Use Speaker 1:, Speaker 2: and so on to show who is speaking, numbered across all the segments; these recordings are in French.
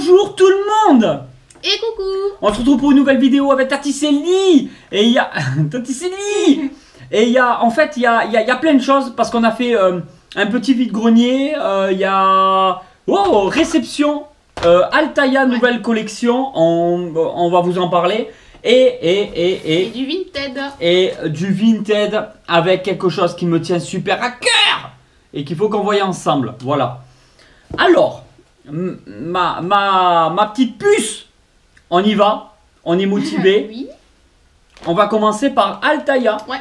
Speaker 1: Bonjour tout le monde.
Speaker 2: Et coucou.
Speaker 1: On se retrouve pour une nouvelle vidéo avec Tati Célie. Et il y a... Tati Célie. Et il y a... En fait, il y a plein de choses. Parce qu'on a fait un petit vide-grenier. Il y a... Oh, réception. Altaïa, nouvelle collection. On va vous en parler. Et
Speaker 2: du Vinted.
Speaker 1: Et du Vinted avec quelque chose qui me tient super à cœur. Et qu'il faut qu'on voie ensemble. Voilà. Alors, ma petite puce, on y va, on est motivé.
Speaker 2: Oui.
Speaker 1: On va commencer par Altaïa.
Speaker 2: Ouais.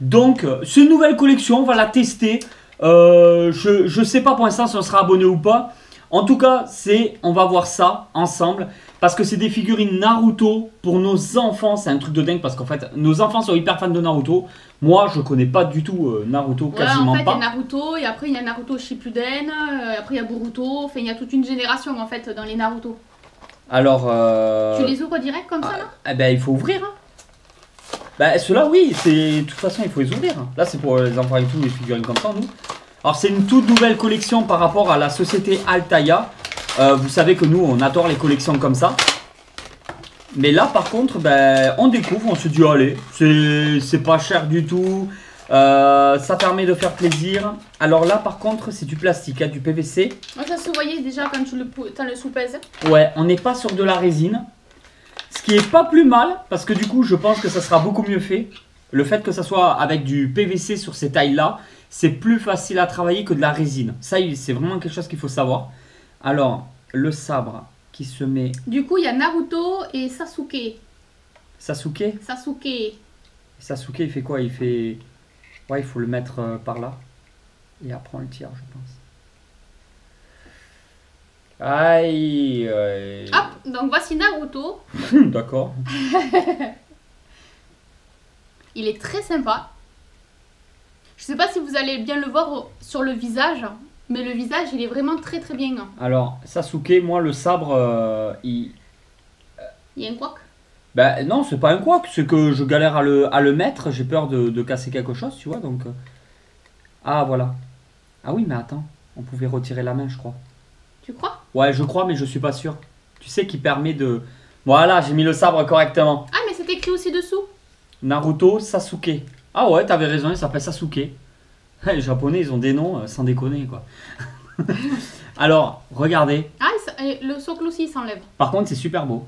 Speaker 1: Donc, cette nouvelle collection, on va la tester. Je sais pas pour l'instant si on sera abonné ou pas. En tout cas, on va voir ça ensemble. Parce que c'est des figurines Naruto pour nos enfants. C'est un truc de dingue parce qu'en fait, nos enfants sont hyper fans de Naruto. Moi, je connais pas du tout Naruto, quasiment
Speaker 2: en fait,
Speaker 1: pas.
Speaker 2: il y a Naruto, et après il y a Naruto Shippuden, après il y a Boruto. Enfin, il y a toute une génération en fait dans les Naruto.
Speaker 1: Alors...
Speaker 2: Tu les ouvres direct comme ça là?
Speaker 1: Eh ben, il faut ouvrir. Hein. Ben, ceux-là, oui. De toute façon, il faut les ouvrir. Là, c'est pour les enfants et tout, les figurines comme ça, nous. Alors, c'est une toute nouvelle collection par rapport à la société Altaïa. Vous savez que nous, on adore les collections comme ça. Mais là, par contre, ben, on découvre, on se dit, allez, c'est pas cher du tout. Ça permet de faire plaisir. Alors là, par contre, c'est du plastique, hein, du PVC.
Speaker 2: Moi, ça se voyait déjà quand tu le soupèses.
Speaker 1: Ouais, on n'est pas sur de la résine. Ce qui est pas plus mal, parce que du coup, je pense que ça sera beaucoup mieux fait. Le fait que ça soit avec du PVC sur ces tailles-là, c'est plus facile à travailler que de la résine. Ça, c'est vraiment quelque chose qu'il faut savoir. Alors, le sabre qui se met...
Speaker 2: Du coup, il y a Naruto et Sasuke.
Speaker 1: Sasuke? Sasuke, il fait quoi? Il fait... Ouais, il faut le mettre par là. Et après, on le tire, je pense. Aïe, aïe.
Speaker 2: Hop, donc voici Naruto.
Speaker 1: D'accord.
Speaker 2: Il est très sympa. Je sais pas si vous allez bien le voir sur le visage, mais le visage, il est vraiment très très bien.
Speaker 1: Alors, Sasuke, moi, le sabre, il...
Speaker 2: Il y a un couac?
Speaker 1: Ben non, c'est pas un couac, c'est que je galère à le mettre, j'ai peur de casser quelque chose, tu vois, donc... Ah, voilà. Ah oui, mais attends, on pouvait retirer la main, je crois.
Speaker 2: Tu crois?
Speaker 1: Ouais, je crois, mais je suis pas sûr. Tu sais, qui permet de... Voilà, j'ai mis le sabre correctement.
Speaker 2: Ah, mais c'est écrit aussi dessous.
Speaker 1: Naruto Sasuke. Ah ouais, t'avais raison, il s'appelle Sasuke. Les Japonais, ils ont des noms sans déconner, quoi. Alors, regardez.
Speaker 2: Ah, le socle aussi, il s'enlève.
Speaker 1: Par contre, c'est super beau.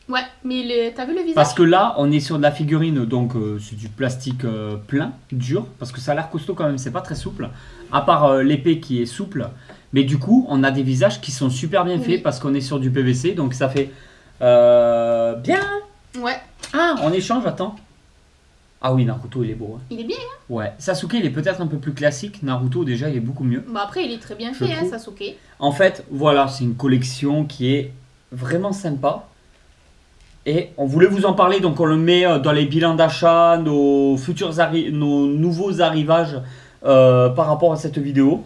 Speaker 2: Ouais, mais t'as vu le visage?
Speaker 1: Parce que là, on est sur de la figurine, donc c'est du plastique plein, dur, parce que ça a l'air costaud quand même, c'est pas très souple, à part l'épée qui est souple. Mais du coup, on a des visages qui sont super bien faits, parce qu'on est sur du PVC, donc ça fait bien.
Speaker 2: Ouais.
Speaker 1: Ah, en échange, attends. Ah oui, Naruto, il est beau. Hein.
Speaker 2: Il est bien, hein?
Speaker 1: Ouais, Sasuke, il est peut-être un peu plus classique, Naruto, déjà, il est beaucoup mieux.
Speaker 2: Bah après, il est très bien fait, hein, Sasuke.
Speaker 1: En fait, voilà, c'est une collection qui est vraiment sympa. Et on voulait vous en parler, donc on le met dans les bilans d'achat, nos nouveaux arrivages par rapport à cette vidéo.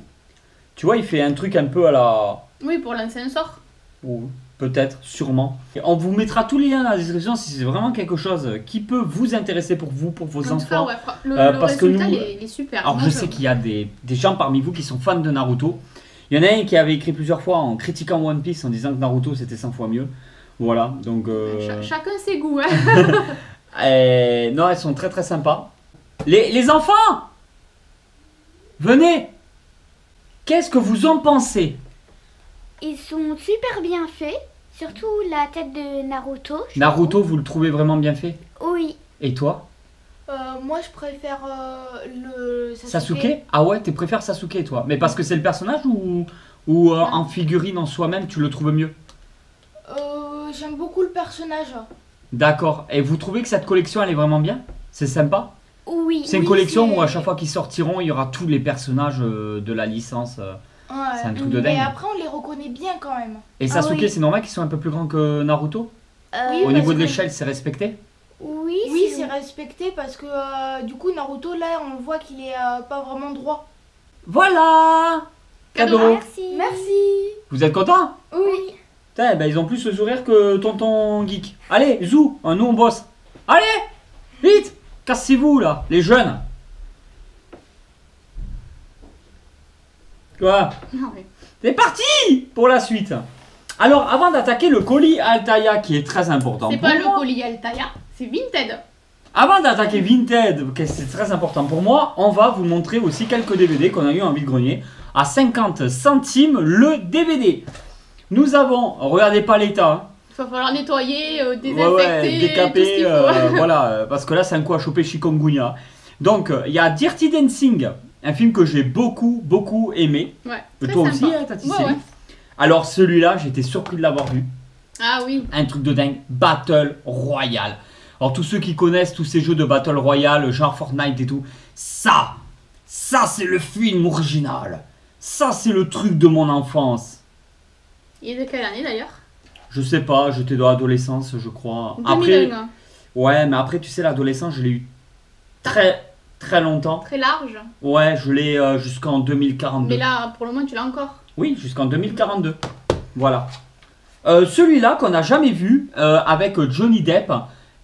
Speaker 1: Tu vois, il fait un truc un peu à la...
Speaker 2: Oui, pour lancer un sort.
Speaker 1: Peut-être, sûrement. Et on vous mettra tous les liens dans la description si c'est vraiment quelque chose qui peut vous intéresser pour vous, pour vos enfants.
Speaker 2: Ouais, le
Speaker 1: parce
Speaker 2: résultat,
Speaker 1: que nous,
Speaker 2: il est super.
Speaker 1: Alors je sais qu'il y a des gens parmi vous qui sont fans de Naruto. Il y en a un qui avait écrit plusieurs fois en critiquant One Piece en disant que Naruto c'était 100 fois mieux. Voilà, donc...
Speaker 2: Chacun ses goûts, hein.
Speaker 1: Non, elles sont très très sympas. Les enfants, venez. Qu'est-ce que vous en pensez?
Speaker 3: Ils sont super bien faits, surtout la tête de Naruto.
Speaker 1: Naruto, vous le trouvez vraiment bien fait?
Speaker 3: Oui.
Speaker 1: Et toi?
Speaker 4: Moi je préfère le
Speaker 1: Sasuke? Ah ouais, tu préfères Sasuke toi? Mais parce que c'est le personnage ou en figurine en soi-même, tu le trouves mieux?
Speaker 4: J'aime beaucoup le personnage.
Speaker 1: D'accord. Et vous trouvez que cette collection, elle est vraiment bien? C'est sympa?
Speaker 3: Oui.
Speaker 1: C'est une collection où à chaque fois qu'ils sortiront, il y aura tous les personnages de la licence.
Speaker 4: Ouais.
Speaker 1: C'est un truc de dingue.
Speaker 4: Mais après on les reconnaît bien quand même.
Speaker 1: Et Sasuke,
Speaker 3: oui.
Speaker 1: c'est normal qu'ils soient un peu plus grands que Naruto?
Speaker 4: Oui,
Speaker 1: Au niveau de
Speaker 4: que-
Speaker 1: l'échelle, c'est respecté?
Speaker 3: Oui,
Speaker 4: Oui, c'est respecté parce que du coup Naruto là on voit qu'il est pas vraiment droit.
Speaker 1: Voilà! Cadeau!
Speaker 3: Merci.
Speaker 4: Merci.
Speaker 1: Vous êtes contents?
Speaker 3: Oui.
Speaker 1: Putain, ben, ils ont plus le sourire que tonton Geek. Allez, zou, nous on bosse. Allez, vite, cassez-vous là, les jeunes. Quoi?
Speaker 2: Non, mais...
Speaker 1: C'est parti pour la suite. Alors, avant d'attaquer le colis Altaïa, qui est très important
Speaker 2: C'est
Speaker 1: pour
Speaker 2: pas le
Speaker 1: moi,
Speaker 2: colis Altaïa, c'est Vinted.
Speaker 1: avant d'attaquer Vinted, que c'est très important pour moi, on va vous montrer aussi quelques DVD qu'on a eu en vide-grenier à 50 centimes le DVD. Nous avons, regardez pas l'état, hein.
Speaker 2: Il va falloir nettoyer, désinfecter,
Speaker 1: Ouais,
Speaker 2: tout ce qu'il faut.
Speaker 1: voilà, parce que là c'est un coup à choper chikungunya. Donc il y a Dirty Dancing, un film que j'ai beaucoup aimé.
Speaker 2: Ouais,
Speaker 1: Toi
Speaker 2: très
Speaker 1: aussi,
Speaker 2: sympa.
Speaker 1: hein, Tati
Speaker 2: Ouais,
Speaker 1: Céline.
Speaker 2: ouais.
Speaker 1: Alors celui-là, j'étais surpris de l'avoir vu.
Speaker 2: Ah oui.
Speaker 1: Un truc de dingue, Battle Royale. Alors tous ceux qui connaissent tous ces jeux de Battle Royale, genre Fortnite et tout, ça c'est le film original. Ça c'est le truc de mon enfance.
Speaker 2: Il est de quelle année d'ailleurs?
Speaker 1: Je sais pas, j'étais dans l'adolescence, je crois.
Speaker 2: 2001.
Speaker 1: Ouais, mais après, tu sais, l'adolescence, je l'ai eu très longtemps.
Speaker 2: Très large.
Speaker 1: Ouais, je l'ai jusqu'en 2042.
Speaker 2: Mais là, pour le moment, tu l'as encore.
Speaker 1: Oui, jusqu'en 2042. Voilà. Celui-là qu'on n'a jamais vu avec Johnny Depp.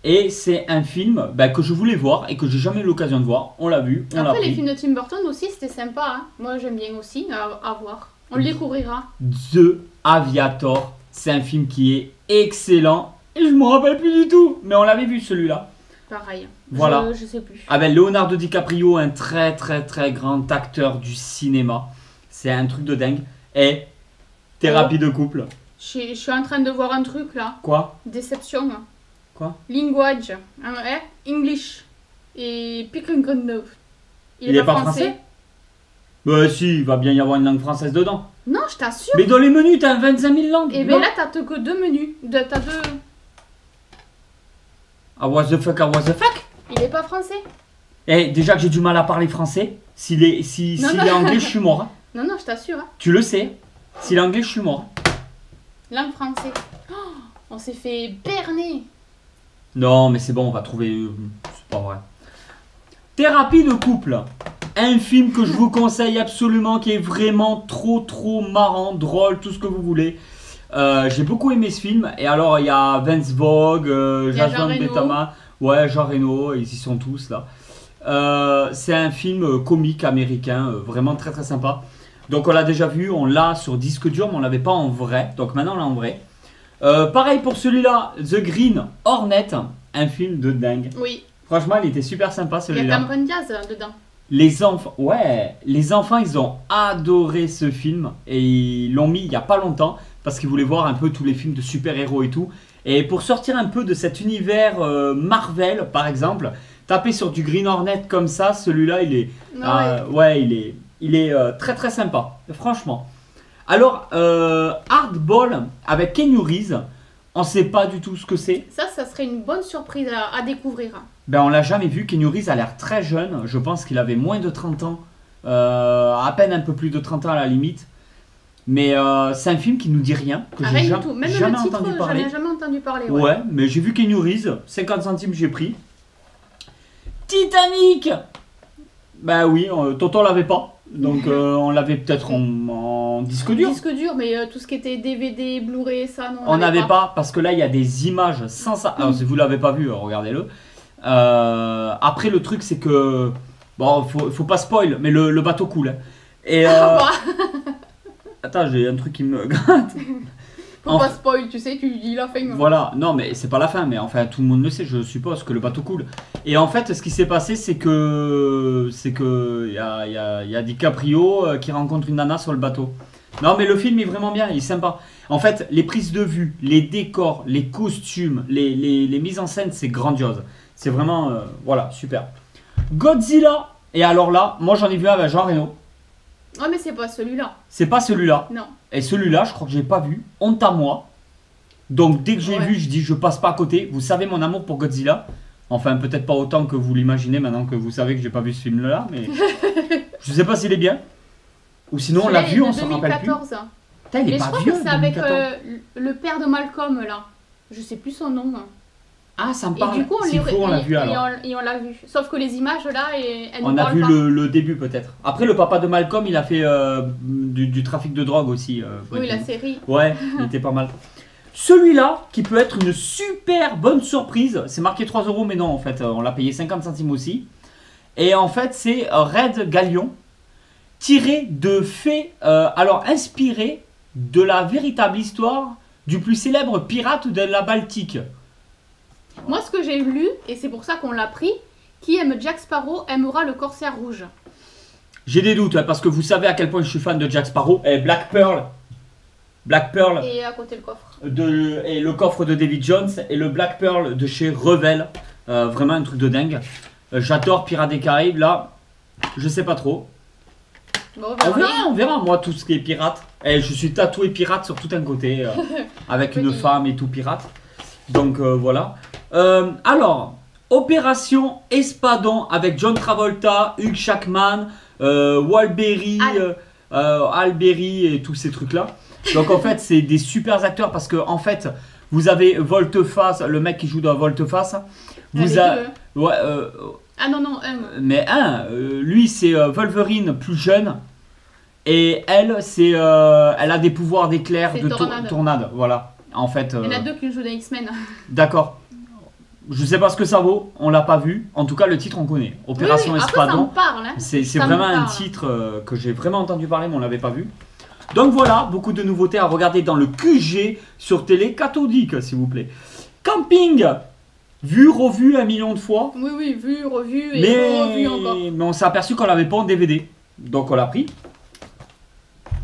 Speaker 1: Et c'est un film que je voulais voir et que j'ai jamais eu l'occasion de voir. On l'a vu, on l'a
Speaker 2: Après, les
Speaker 1: pris.
Speaker 2: films de Tim Burton aussi, c'était sympa. Hein. Moi, j'aime bien aussi à voir. On le découvrira.
Speaker 1: The Aviator. C'est un film qui est excellent. Et je me rappelle plus du tout. Mais on l'avait vu celui-là.
Speaker 2: Pareil.
Speaker 1: Voilà.
Speaker 2: Je sais plus.
Speaker 1: Avec Leonardo DiCaprio, un très grand acteur du cinéma. C'est un truc de dingue. Et thérapie de couple.
Speaker 2: Je suis en train de voir un truc là.
Speaker 1: Quoi?
Speaker 2: Déception.
Speaker 1: Quoi?
Speaker 2: Language. English. Et Pickle.
Speaker 1: Il est pas français? Bah si, il va bien y avoir une langue française dedans.
Speaker 2: Non, je t'assure.
Speaker 1: Mais dans les menus, t'as 25 000 langues.
Speaker 2: Et
Speaker 1: non?
Speaker 2: bien là, t'as que deux menus. T'as deux.
Speaker 1: Ah what the fuck, ah what the fuck.
Speaker 2: Il est pas français.
Speaker 1: Eh, déjà que j'ai du mal à parler français. S'il est,
Speaker 2: Non,
Speaker 1: s'il
Speaker 2: non.
Speaker 1: est anglais, je suis mort. Hein.
Speaker 2: Non, non, je t'assure. Hein.
Speaker 1: Tu le sais. S'il est anglais, je suis mort.
Speaker 2: Langue français. Oh, on s'est fait berner.
Speaker 1: Non, mais c'est bon, on va trouver. C'est pas vrai. Thérapie de couple. Un film que je vous conseille absolument, qui est vraiment trop marrant, drôle, tout ce que vous voulez. J'ai beaucoup aimé ce film. Et alors, il y a Vince Vogue,
Speaker 2: Il y a Jean
Speaker 1: Jason
Speaker 2: Reno.
Speaker 1: Bateman. Ouais, Jean Reno, ils y sont tous là. C'est un film comique américain, vraiment très sympa. Donc, on l'a déjà vu, on l'a sur disque dur, mais on l'avait pas en vrai. Donc, maintenant, on l'a en vrai. Pareil pour celui-là, The Green Hornet, un film de dingue.
Speaker 2: Oui.
Speaker 1: Franchement, il était super sympa
Speaker 2: Il y a
Speaker 1: celui-là.
Speaker 2: Cameron Diaz dedans.
Speaker 1: Les enfants, ouais, les enfants, ils ont adoré ce film et ils l'ont mis il y a pas longtemps parce qu'ils voulaient voir un peu tous les films de super-héros et tout. Et pour sortir un peu de cet univers Marvel, par exemple, taper sur du Green Hornet comme ça, celui-là, il est, ouais, il est très sympa, franchement. Alors, Hardball avec Keanu Reeves, on sait pas du tout ce que c'est.
Speaker 2: Ça serait une bonne surprise à découvrir.
Speaker 1: Ben on l'a jamais vu, Keanu Reeves a l'air très jeune, je pense qu'il avait moins de 30 ans, à peine un peu plus de 30 ans à la limite. Mais c'est un film qui nous dit rien, que j'ai
Speaker 2: Rien du tout. Même
Speaker 1: jamais
Speaker 2: le titre,
Speaker 1: entendu
Speaker 2: j'en
Speaker 1: parler.
Speaker 2: ai jamais entendu parler.
Speaker 1: Ouais, mais j'ai vu Keanu Reeves, 50 centimes j'ai pris. Titanic. Bah oui, Tonton l'avait pas, donc on l'avait peut-être en disque dur.
Speaker 2: Disque dur, mais tout ce qui était DVD, Blu-ray, ça, non.
Speaker 1: On n'avait pas, parce que là il y a des images sans ça. Alors si vous l'avez pas vu, regardez-le. Après le truc c'est que bon, faut pas spoil, mais le bateau coule. Hein. Et attends, j'ai un truc qui me gratte.
Speaker 2: Faut pas spoil, tu sais, tu dis la fin.
Speaker 1: Voilà, non mais c'est pas la fin, mais enfin tout le monde le sait, je suppose que le bateau coule. Et en fait, ce qui s'est passé, c'est que y a DiCaprio qui rencontre une nana sur le bateau. Non mais le film est vraiment bien, il est sympa. En fait, les prises de vue, les décors, les costumes, les mises en scène, c'est grandiose. C'est vraiment, voilà, super. Godzilla. Et alors là, moi j'en ai vu un avec Jean Reno.
Speaker 2: Oh, mais c'est pas celui-là.
Speaker 1: C'est pas celui-là.
Speaker 2: Non.
Speaker 1: Et celui-là, je crois que j'ai pas vu. Honte à moi. Donc dès que j'ai vu, je dis je passe pas à côté. Vous savez mon amour pour Godzilla. Enfin, peut-être pas autant que vous l'imaginez maintenant que vous savez que j'ai pas vu ce film-là. Mais je sais pas s'il est bien. Ou sinon on l'a vu, on s'en rappelle plus.
Speaker 2: 2014.
Speaker 1: Putain, il est
Speaker 2: Mais je
Speaker 1: pas
Speaker 2: crois
Speaker 1: vieux.
Speaker 2: que c'est avec
Speaker 1: 2014.
Speaker 2: le père de Malcolm là. Je sais plus son nom.
Speaker 1: Ah, ça me
Speaker 2: Et
Speaker 1: parle.
Speaker 2: du coup, on
Speaker 1: S'il faut, on l'a vu alors.
Speaker 2: et on l'a vu. Sauf que les images là, elles
Speaker 1: On
Speaker 2: nous
Speaker 1: a
Speaker 2: parlent
Speaker 1: vu
Speaker 2: pas.
Speaker 1: le début peut-être. Après, le papa de Malcolm, il a fait du trafic de drogue aussi.
Speaker 2: Oui, la série.
Speaker 1: Ouais, il était pas mal. Celui-là, qui peut être une super bonne surprise, c'est marqué 3 €, mais non, en fait, on l'a payé 50 centimes aussi. Et en fait, c'est Red Galion, tiré de faits, alors inspiré de la véritable histoire du plus célèbre pirate de la Baltique.
Speaker 2: Moi, ce que j'ai lu, et c'est pour ça qu'on l'a pris, qui aime Jack Sparrow aimera le Corsaire rouge.
Speaker 1: J'ai des doutes, parce que vous savez à quel point je suis fan de Jack Sparrow. Et Black Pearl.
Speaker 2: Et à côté le coffre.
Speaker 1: Et le coffre de David Jones. Et le Black Pearl de chez Revell. Vraiment un truc de dingue. J'adore Pirates des Caraïbes. Là, je sais pas trop.
Speaker 2: Bon,
Speaker 1: On verra. Moi, tout ce qui est pirate. Et je suis tatoué pirate sur tout un côté. Avec une femme et tout pirate. Donc voilà. Alors, Opération Espadon avec John Travolta, Hugh Jackman, Walberry, Alberry et tous ces trucs-là. Donc en fait, c'est des super acteurs parce que en fait, vous avez Volteface, le mec qui joue dans Volteface. Vous avez ouais,
Speaker 2: ah non,
Speaker 1: mais lui c'est Wolverine plus jeune et elle c'est elle a des pouvoirs d'éclair, de tornade. Voilà. En fait.
Speaker 2: Il y en a deux qui jouent dans X-Men.
Speaker 1: D'accord. Je sais pas ce que ça vaut, on l'a pas vu. En tout cas, le titre on connaît. Opération Espadon.
Speaker 2: Hein.
Speaker 1: C'est vraiment un titre que j'ai vraiment entendu parler, mais on l'avait pas vu. Donc voilà, beaucoup de nouveautés à regarder dans le QG sur télé cathodique, s'il vous plaît. Camping, vu, revu 1 million de fois.
Speaker 2: Oui, vu, revu et revu encore.
Speaker 1: Mais on s'est aperçu qu'on l'avait pas en DVD. Donc on l'a pris.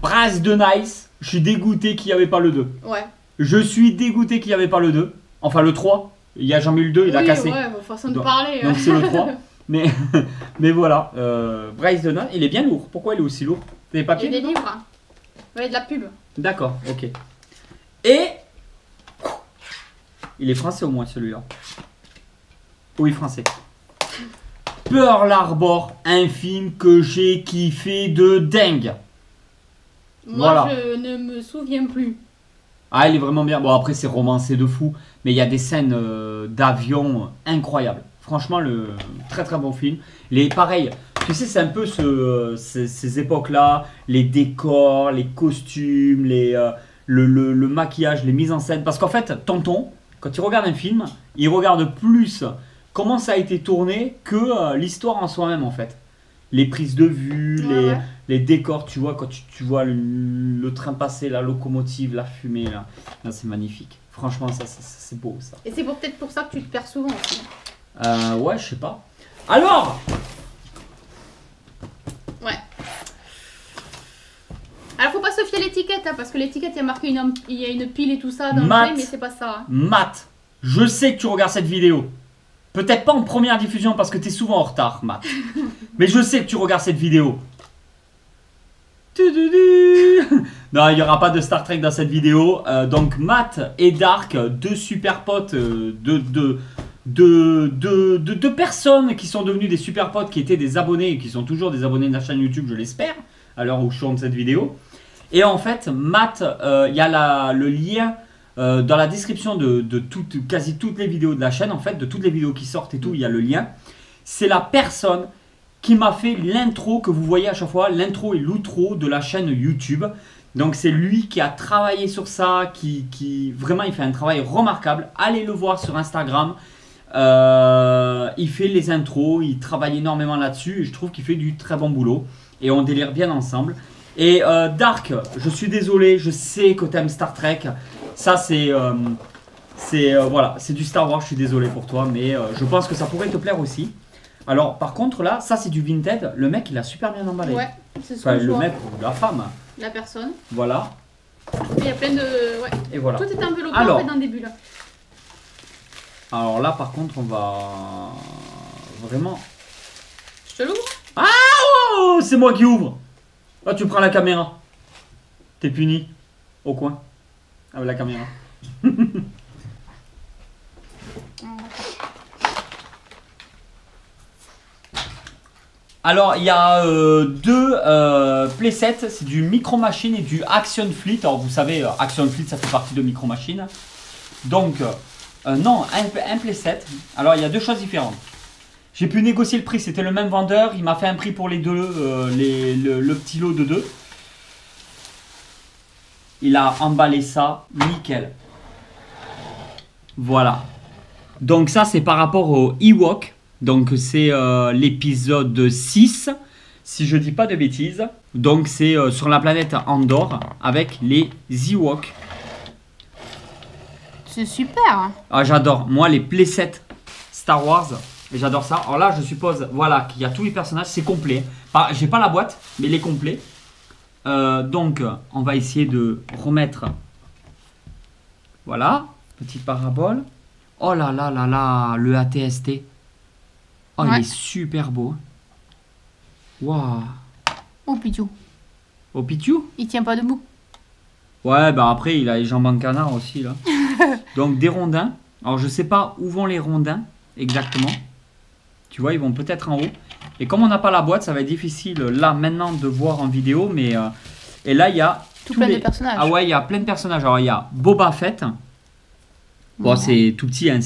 Speaker 1: Brass de Nice, je suis dégoûté qu'il n'y avait pas le 2.
Speaker 2: Ouais.
Speaker 1: Je suis dégoûté qu'il n'y avait pas le 2. Enfin le 3. Il n'y a jamais eu le 2, il a cassé.
Speaker 2: Ouais, façon de parler.
Speaker 1: Donc c'est le 3. mais voilà, Bryce Donald, il est bien lourd. Pourquoi il est aussi lourd? Des papiers?
Speaker 2: Il y a des livres. Ouais, de la pub.
Speaker 1: D'accord, ok. Et il est français au moins celui-là. Oui, français. Pearl Harbor, un film que j'ai kiffé de dingue.
Speaker 2: Moi,
Speaker 1: voilà.
Speaker 2: Je ne me souviens plus.
Speaker 1: Ah, il est vraiment bien. Bon, après, c'est romancé de fou. Mais il y a des scènes d'avion incroyables. Franchement, très très bon film. Pareil, tu sais, c'est un peu ces époques-là. Les décors, les costumes, le maquillage, les mises en scène. Parce qu'en fait, tonton, quand il regarde un film, il regarde plus comment ça a été tourné que l'histoire en soi-même, en fait. Les prises de vue, les décors, tu vois, quand tu vois le train passer, la locomotive, la fumée, là c'est magnifique. Franchement, ça c'est beau, ça.
Speaker 2: Et c'est peut-être pour ça que tu te perds souvent aussi.
Speaker 1: Ouais, je sais pas. Alors
Speaker 2: ouais. Alors, faut pas se fier à l'étiquette, hein, parce que l'étiquette, il y a marqué il y a une pile et tout ça dans le jeu, mais c'est pas ça. Hein.
Speaker 1: Matt, je sais que tu regardes cette vidéo. Peut-être pas en première diffusion parce que tu es souvent en retard, Matt. Mais je sais que tu regardes cette vidéo. Non, il n'y aura pas de Star Trek dans cette vidéo. Donc Matt et Dark, deux super potes, deux personnes qui sont devenues des super potes, qui étaient des abonnés et qui sont toujours des abonnés de la chaîne YouTube, je l'espère, à l'heure où je tourne cette vidéo. Et en fait, Matt, il y a le lien dans la description de quasi toutes les vidéos de la chaîne, en fait, de toutes les vidéos qui sortent et tout, il y a le lien. C'est la personne qui m'a fait l'intro que vous voyez à chaque fois, l'intro et l'outro de la chaîne YouTube. Donc c'est lui qui a travaillé sur ça, qui vraiment il fait un travail remarquable. Allez le voir sur Instagram. Il fait les intros, il travaille énormément là-dessus et je trouve qu'il fait du très bon boulot. Et on délire bien ensemble. Et Dark, je suis désolé, je sais que t'aimes Star Trek. Ça c'est voilà, c'est du Star Wars, je suis désolé pour toi, mais je pense que ça pourrait te plaire aussi. Alors par contre là, ça c'est du Vinted, le mec il a super bien emballé.
Speaker 2: Ouais, c'est son
Speaker 1: le
Speaker 2: choix.
Speaker 1: mec ou la femme.
Speaker 2: La personne.
Speaker 1: Voilà.
Speaker 2: Il y a plein de... Ouais.
Speaker 1: Et voilà.
Speaker 2: Tout est enveloppé
Speaker 1: Alors,
Speaker 2: en fait dans des bulles.
Speaker 1: Alors là par contre on va vraiment...
Speaker 2: Je te l'ouvre?
Speaker 1: Ah oh, c'est moi qui ouvre. Là tu prends la caméra. T'es puni. Au coin. Avec la caméra. Alors il y a deux playsets, c'est du Micro Machine et du Action Fleet. Alors vous savez, Action Fleet ça fait partie de Micro Machine. Donc non, un playset. Alors il y a deux choses différentes. J'ai pu négocier le prix, c'était le même vendeur, il m'a fait un prix pour les deux, le petit lot de deux. Il a emballé ça, nickel. Voilà. Donc ça c'est par rapport au Ewok. Donc c'est l'épisode 6, si je dis pas de bêtises. Donc c'est sur la planète Andorre avec les Ewoks.
Speaker 2: C'est super.
Speaker 1: Ah, j'adore. Moi, les playsets Star Wars, j'adore ça. Alors là, je suppose, voilà, qu'il y a tous les personnages, c'est complet. J'ai pas la boîte, mais il est complet. Donc, on va essayer de remettre. Voilà, petite parabole. Oh là là là là, le ATST. Oh,
Speaker 2: Ouais.
Speaker 1: il est super beau. Waouh.
Speaker 2: Oh pitou.
Speaker 1: Au Pitiu.
Speaker 2: Il tient pas debout.
Speaker 1: Ouais, bah après, il a les jambes en canard aussi, là. Donc, des rondins. Alors, je sais pas où vont les rondins, exactement. Tu vois, ils vont peut-être en haut. Et comme on n'a pas la boîte, ça va être difficile, là, maintenant, de voir en vidéo. Mais et là, il y a...
Speaker 2: Tout
Speaker 1: tous
Speaker 2: plein
Speaker 1: les...
Speaker 2: de personnages.
Speaker 1: Ah ouais, il y a plein de personnages. Alors, il y a Boba Fett. Bon,
Speaker 2: Ouais.
Speaker 1: c'est tout petit, hein.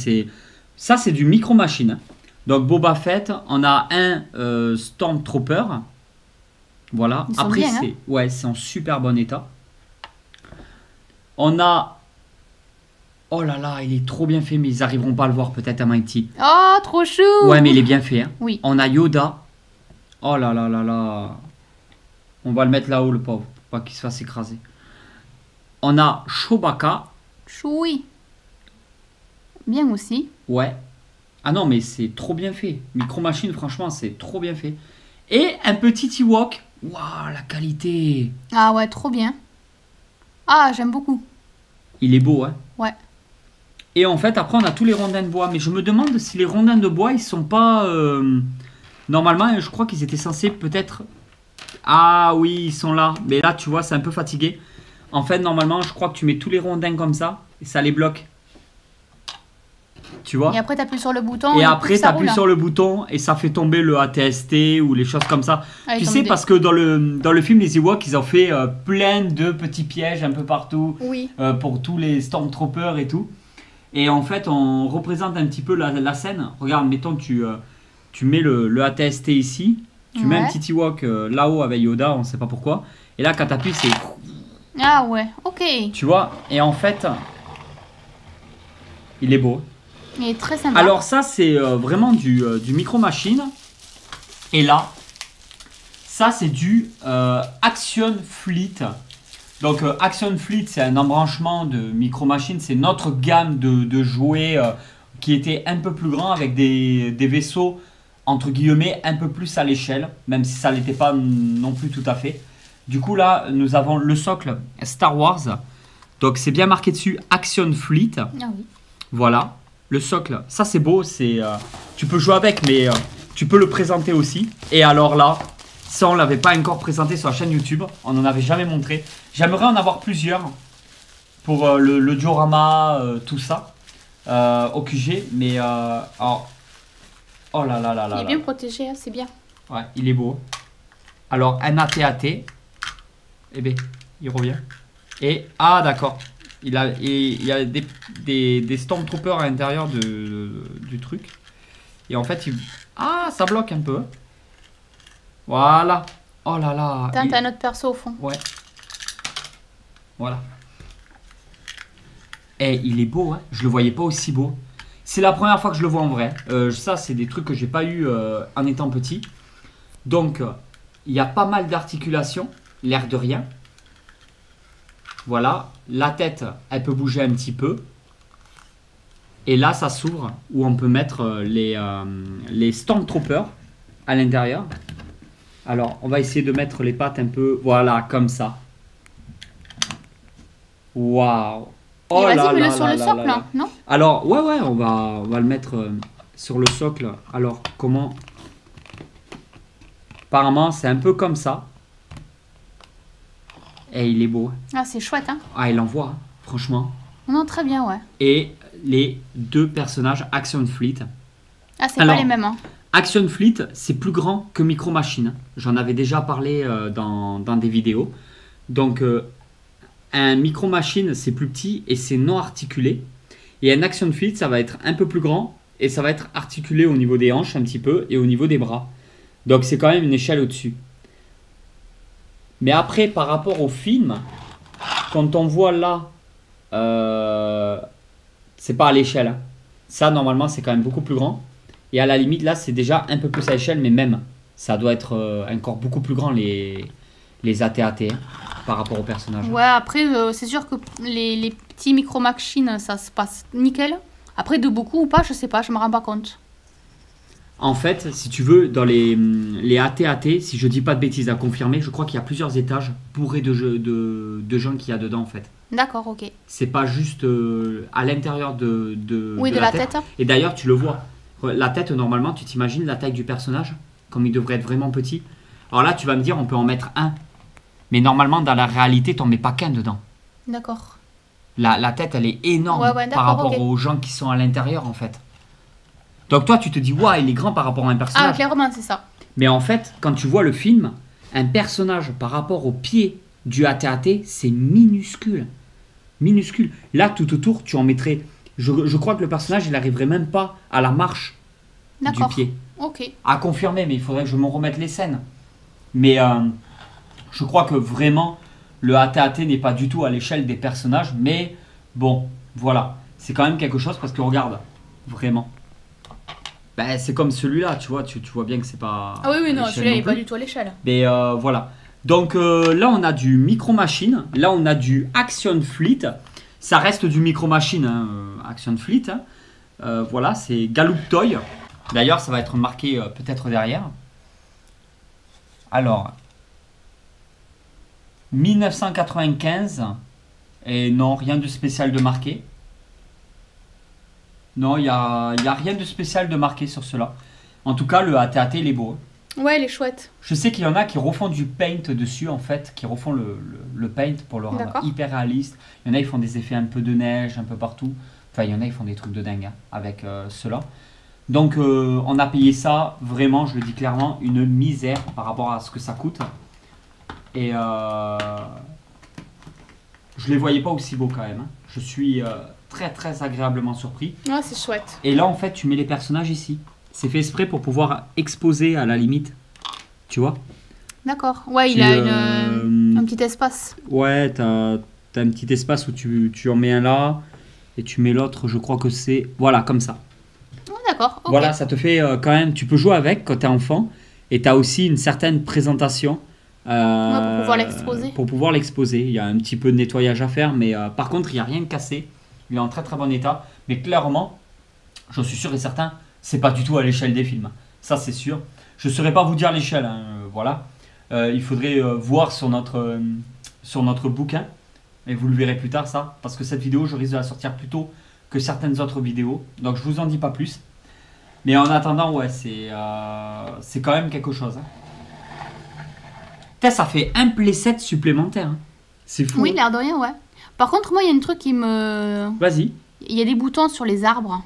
Speaker 1: Ça, c'est du micro-machine. Donc, Boba Fett, on a un Stormtrooper. Voilà.
Speaker 2: Ils sont
Speaker 1: Après,
Speaker 2: bien, hein.
Speaker 1: c'est en super bon état. On a... Oh là là, il est trop bien fait, mais ils arriveront pas à le voir peut-être à Mighty.
Speaker 2: Oh, trop chou.
Speaker 1: Ouais, mais il est bien fait. Hein.
Speaker 2: Oui.
Speaker 1: On a Yoda. Oh là là là là. On va le mettre là-haut, le pauvre, pour pas qu'il se fasse écraser. On a Chewbacca.
Speaker 2: Choui. Bien aussi.
Speaker 1: Ouais. Ah non, mais c'est trop bien fait. Micro Machine, franchement, c'est trop bien fait. Et un petit Ewok. Waouh, la qualité.
Speaker 2: Ah ouais, trop bien. Ah, j'aime beaucoup.
Speaker 1: Il est beau, hein.
Speaker 2: Ouais.
Speaker 1: Et en fait, après, on a tous les rondins de bois. Mais je me demande si les rondins de bois, ils sont pas... Normalement, je crois qu'ils étaient censés peut-être... Ah oui, ils sont là. Mais là, tu vois, c'est un peu fatigué. En fait, normalement, je crois que tu mets tous les rondins comme ça. Et ça les bloque. Tu vois?
Speaker 2: Et après, t'appuies sur le bouton.
Speaker 1: Et après,
Speaker 2: ça
Speaker 1: t'appuies
Speaker 2: roule.
Speaker 1: sur le bouton et ça fait tomber le ATST ou les choses comme ça.
Speaker 2: Allez,
Speaker 1: Tu
Speaker 2: tombe
Speaker 1: sais,
Speaker 2: des-
Speaker 1: parce que dans le film, les Ewoks, ils ont fait plein de petits pièges un peu partout
Speaker 2: Oui.
Speaker 1: pour tous les Stormtroopers et tout. Et en fait, on représente un petit peu la scène. Regarde, mettons que tu mets le ATST ici. Tu mets un
Speaker 2: Ouais.
Speaker 1: petit Ewok là-haut avec Yoda, on sait pas pourquoi. Et là, quand t'appuies, c'est...
Speaker 2: Ah ouais, ok.
Speaker 1: Tu vois? Et en fait, il est beau.
Speaker 2: Il est très sympa.
Speaker 1: Alors ça, c'est vraiment du micro-machine. Et là, ça, c'est du Action Fleet. Donc, Action Fleet, c'est un embranchement de micro-machine. C'est notre gamme de jouets qui était un peu plus grand avec des vaisseaux, entre guillemets, un peu plus à l'échelle. Même si ça ne l'était pas non plus tout à fait. Du coup, là, nous avons le socle Star Wars. Donc, c'est bien marqué dessus Action Fleet.
Speaker 2: Ah oui.
Speaker 1: Voilà, le socle, ça c'est beau, tu peux jouer avec, mais tu peux le présenter aussi. Et alors là, ça on l'avait pas encore présenté sur la chaîne YouTube, on n'en avait jamais montré. J'aimerais en avoir plusieurs pour le diorama, tout ça, au QG, mais oh là là là là.
Speaker 2: Il est
Speaker 1: là.
Speaker 2: bien protégé, hein, c'est bien.
Speaker 1: Ouais, il est beau. Alors, un AT-AT, eh ben, il revient. Et, ah d'accord, il y a des Stormtroopers à l'intérieur du truc. Et en fait, ah, ça bloque un peu. Voilà. Oh là là.
Speaker 2: T'as un autre perso au fond.
Speaker 1: Ouais. Voilà. Et il est beau, hein. Je le voyais pas aussi beau. C'est la première fois que je le vois en vrai. Ça, c'est des trucs que j'ai pas eu en étant petit. Donc, il y a pas mal d'articulations, l'air de rien. Voilà, la tête, elle peut bouger un petit peu. Et là, ça s'ouvre où on peut mettre les Stormtroopers à l'intérieur. Alors, on va essayer de mettre les pattes un peu, voilà, comme ça. Waouh. Oh
Speaker 2: Et
Speaker 1: là
Speaker 2: vas-y, mets-le
Speaker 1: là
Speaker 2: sur
Speaker 1: là
Speaker 2: le
Speaker 1: là
Speaker 2: socle,
Speaker 1: là là.
Speaker 2: hein, non?
Speaker 1: Alors, ouais, on va le mettre sur le socle. Alors, comment? Apparemment, c'est un peu comme ça. Et il est beau.
Speaker 2: Ah, c'est chouette, hein?
Speaker 1: Ah, il envoie, hein, franchement.
Speaker 2: Non, très bien, ouais.
Speaker 1: Et les deux personnages Action Fleet.
Speaker 2: Ah, c'est
Speaker 1: Alors,
Speaker 2: pas les mêmes, hein.
Speaker 1: Action Fleet, c'est plus grand que Micro Machine. J'en avais déjà parlé dans des vidéos. Donc, un Micro Machine, c'est plus petit et c'est non articulé. Et un Action Fleet, ça va être un peu plus grand et ça va être articulé au niveau des hanches un petit peu et au niveau des bras. Donc, c'est quand même une échelle au-dessus. Mais après, par rapport au film, quand on voit là, c'est pas à l'échelle. Hein. Ça, normalement, c'est quand même beaucoup plus grand. Et à la limite, là, c'est déjà un peu plus à l'échelle, mais même, ça doit être encore beaucoup plus grand, les AT-AT, hein, par rapport au personnage.
Speaker 2: Ouais, après, c'est sûr que les petits Micro Machines, ça se passe nickel. Après, de beaucoup ou pas, je sais pas, je me rends pas compte.
Speaker 1: En fait, si tu veux, dans les AT-AT, si je dis pas de bêtises à confirmer, je crois qu'il y a plusieurs étages bourrés de gens qu'il y a dedans en fait.
Speaker 2: D'accord, ok.
Speaker 1: C'est pas juste à l'intérieur
Speaker 2: Oui, de la tête.
Speaker 1: Et d'ailleurs, tu le vois. La tête, normalement, tu t'imagines la taille du personnage, comme il devrait être vraiment petit. Alors là, tu vas me dire, on peut en mettre un. Mais normalement, dans la réalité, t'en mets pas qu'un dedans.
Speaker 2: D'accord.
Speaker 1: La tête, elle est énorme
Speaker 2: Ouais,
Speaker 1: par rapport
Speaker 2: ok.
Speaker 1: aux gens qui sont à l'intérieur, en fait. Donc toi, tu te dis, waouh, il est grand par rapport à un personnage.
Speaker 2: Ah, clairement, c'est ça.
Speaker 1: Mais en fait, quand tu vois le film, un personnage par rapport au pied du AT-AT, c'est minuscule. Minuscule. Là, tout autour, tu en mettrais... Je crois que le personnage, il n'arriverait même pas à la marche du
Speaker 2: D'accord.
Speaker 1: pied.
Speaker 2: Ok.
Speaker 1: À confirmer, mais il faudrait que je me remette les scènes. Mais je crois que vraiment, le AT-AT n'est pas du tout à l'échelle des personnages. Mais bon, voilà. C'est quand même quelque chose parce que regarde, vraiment. Ben, c'est comme celui-là, tu vois. Tu vois bien que c'est pas...
Speaker 2: Ah oui, oui, non,
Speaker 1: à l'échelle
Speaker 2: celui-là, il n'est
Speaker 1: non
Speaker 2: pas
Speaker 1: plus.
Speaker 2: du tout à l'échelle.
Speaker 1: Mais voilà. Donc là, on a du Micro Machine. Là, on a du Action Fleet. Ça reste du Micro Machine, hein, Action Fleet. Hein. Voilà, c'est Galloop Toy. D'ailleurs, ça va être marqué peut-être derrière. Alors, 1995. Et non, rien de spécial de marqué. Non, il n'y a rien de spécial de marqué sur cela. En tout cas, le AT-AT, il est beau.
Speaker 2: Ouais, elle est chouette.
Speaker 1: Je sais qu'il y en a qui refont du paint dessus, en fait, qui refont le paint pour le rendre
Speaker 2: D'accord.
Speaker 1: hyper réaliste. Il y en a, ils font des effets un peu de neige, un peu partout. Enfin, il y en a, ils font des trucs de dingue hein, avec cela. Donc, on a payé ça, vraiment, je le dis clairement, une misère par rapport à ce que ça coûte. Et je les voyais pas aussi beaux quand même. Hein. Je suis très, très agréablement surpris.
Speaker 2: Ouais, c'est chouette.
Speaker 1: Et là, en fait, tu mets les personnages ici. C'est fait exprès pour pouvoir exposer à la limite. Tu vois?
Speaker 2: D'accord. Ouais, il
Speaker 1: Tu,
Speaker 2: a un petit espace.
Speaker 1: Ouais, t'as un petit espace où tu en mets un là. Et tu mets l'autre, je crois que c'est... Voilà, comme ça.
Speaker 2: Ouais, d'accord. Ok.
Speaker 1: Voilà, ça te fait quand même... Tu peux jouer avec quand t'es enfant. Et t'as aussi une certaine présentation.
Speaker 2: Ouais, pour pouvoir l'exposer.
Speaker 1: Pour pouvoir l'exposer. Il y a un petit peu de nettoyage à faire. Mais par contre, il n'y a rien de cassé. Il est en très très bon état. Mais clairement, j'en suis sûr et certain... C'est pas du tout à l'échelle des films. Ça, c'est sûr. Je ne saurais pas vous dire l'échelle. Hein, voilà. Il faudrait voir sur notre bouquin. Et vous le verrez plus tard, ça. Parce que cette vidéo, je risque de la sortir plus tôt que certaines autres vidéos. Donc, je vous en dis pas plus. Mais en attendant, ouais, c'est quand même quelque chose. Hein. Putain, ça fait un playset supplémentaire. Hein. C'est fou.
Speaker 2: Oui,
Speaker 1: hein.
Speaker 2: l'air de rien, ouais. Par contre, moi, il y a un truc qui me...
Speaker 1: Vas-y.
Speaker 2: Il y a des boutons sur les arbres.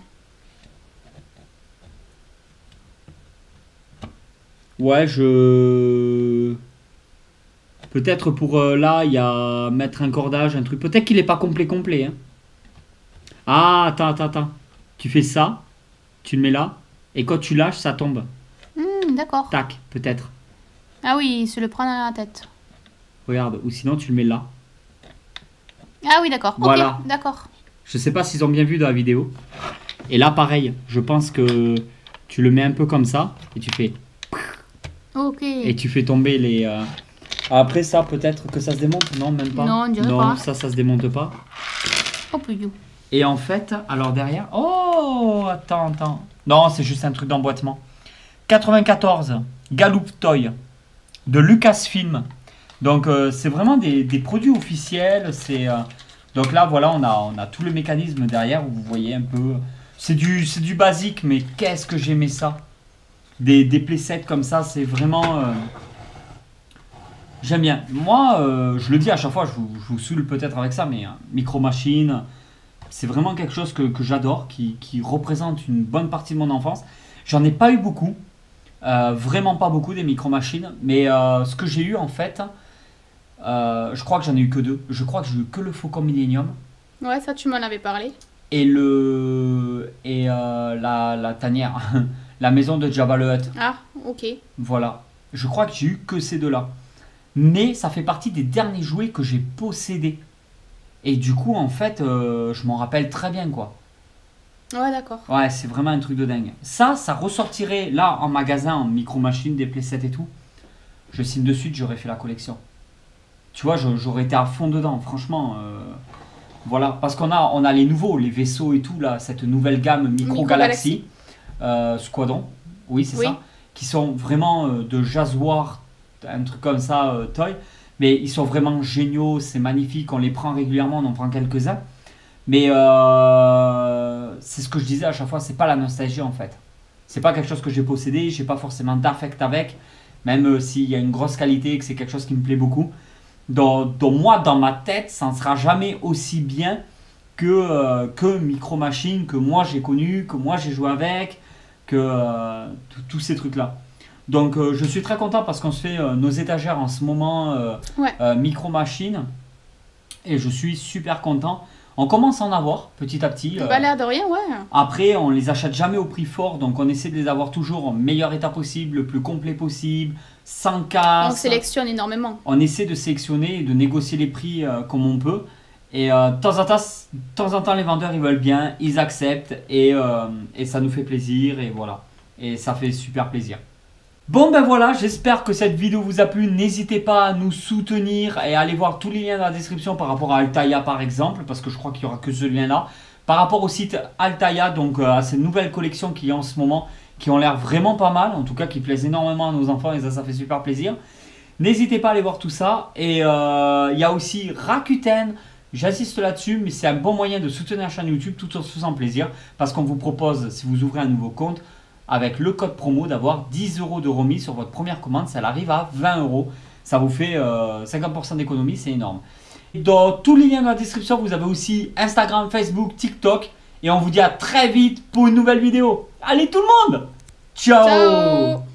Speaker 1: Ouais, peut-être pour là, il y a mettre un cordage, un truc. Peut-être qu'il n'est pas complet. Hein. Ah, attends. Tu fais ça, tu le mets là, et quand tu lâches, ça tombe.
Speaker 2: D'accord.
Speaker 1: Tac, peut-être.
Speaker 2: Ah oui, il se le prend dans la tête.
Speaker 1: Regarde, ou sinon tu le mets là.
Speaker 2: Ah oui, d'accord.
Speaker 1: Voilà.
Speaker 2: Ok, d'accord.
Speaker 1: Je sais pas s'ils ont bien vu dans la vidéo. Et là, pareil, je pense que tu le mets un peu comme ça, et tu fais...
Speaker 2: Ok.
Speaker 1: Et tu fais tomber les... Après ça, peut-être que ça se démonte. Non, même pas.
Speaker 2: Non, on dirait
Speaker 1: non,
Speaker 2: pas.
Speaker 1: ça se démonte pas.
Speaker 2: Oh, putain.
Speaker 1: Et en fait, alors derrière... Oh, attends. Non, c'est juste un truc d'emboîtement. 94, Galloop Toy, de Lucasfilm. Donc, c'est vraiment des produits officiels. Donc là, voilà, on a tout le mécanisme derrière où vous voyez un peu... C'est du basique, mais qu'est-ce que j'aimais ça. Des playsets comme ça, c'est vraiment... J'aime bien. Moi, je le dis à chaque fois, je vous saoule peut-être avec ça, mais Micro Machine, c'est vraiment quelque chose que j'adore, qui représente une bonne partie de mon enfance. J'en ai pas eu beaucoup, vraiment pas beaucoup des Micro Machines, mais ce que j'ai eu en fait, je crois que j'en ai eu que deux. Je crois que j'ai eu que le Faucon Millenium
Speaker 2: Ouais, ça, tu m'en avais parlé.
Speaker 1: et la tanière, la maison de Jabba le Hutt.
Speaker 2: Ah, ok.
Speaker 1: Voilà. Je crois que j'ai eu que ces deux-là. Mais ça fait partie des derniers jouets que j'ai possédés. Et du coup, en fait, je m'en rappelle très bien, quoi.
Speaker 2: Ouais, d'accord.
Speaker 1: Ouais, c'est vraiment un truc de dingue. Ça ressortirait là en magasin, en micro-machine, des playsets et tout. Je signe de suite, j'aurais fait la collection. Tu vois, j'aurais été à fond dedans, franchement. Voilà, parce qu'on a les nouveaux, les vaisseaux et tout, là, cette nouvelle gamme Micro Galaxy, Squadron, oui c'est ça, qui sont vraiment de Jaguar, un truc comme ça, Toy, mais ils sont vraiment géniaux, c'est magnifique, on les prend régulièrement, on en prend quelques-uns, mais c'est ce que je disais à chaque fois, c'est pas la nostalgie en fait, c'est pas quelque chose que j'ai possédé, j'ai pas forcément d'affect avec, même s'il y a une grosse qualité et que c'est quelque chose qui me plaît beaucoup. Donc moi, dans ma tête, ça ne sera jamais aussi bien que Micro Machines, que moi j'ai connu, que moi j'ai joué avec, que tous ces trucs-là. Donc je suis très content parce qu'on se fait nos étagères en ce moment Micro Machines. Et je suis super content. On commence à en avoir petit à petit.
Speaker 2: Pas l'air de rien, ouais.
Speaker 1: Après, on les achète jamais au prix fort, donc on essaie de les avoir toujours en meilleur état possible, le plus complet possible, sans casse.
Speaker 2: On sélectionne énormément.
Speaker 1: On essaie de sélectionner et de négocier les prix comme on peut. Et de temps en temps, les vendeurs ils veulent bien, ils acceptent et ça nous fait plaisir et voilà. Et ça fait super plaisir. Bon ben voilà, j'espère que cette vidéo vous a plu. N'hésitez pas à nous soutenir et à aller voir tous les liens dans la description par rapport à Altaïa par exemple, parce que je crois qu'il n'y aura que ce lien là. Par rapport au site Altaïa, donc à ces nouvelles collections qu'il y a en ce moment, qui ont l'air vraiment pas mal, en tout cas qui plaisent énormément à nos enfants et ça fait super plaisir. N'hésitez pas à aller voir tout ça. Et il y a aussi Rakuten, j'insiste là-dessus, mais c'est un bon moyen de soutenir la chaîne YouTube tout en se faisant plaisir, parce qu'on vous propose, si vous ouvrez un nouveau compte, avec le code promo d'avoir 10 € de remise sur votre première commande, ça arrive à 20 €. Ça vous fait 50% d'économie, c'est énorme. Dans tous les liens dans la description, vous avez aussi Instagram, Facebook, TikTok. Et on vous dit à très vite pour une nouvelle vidéo. Allez tout le monde, ciao,
Speaker 2: Ciao.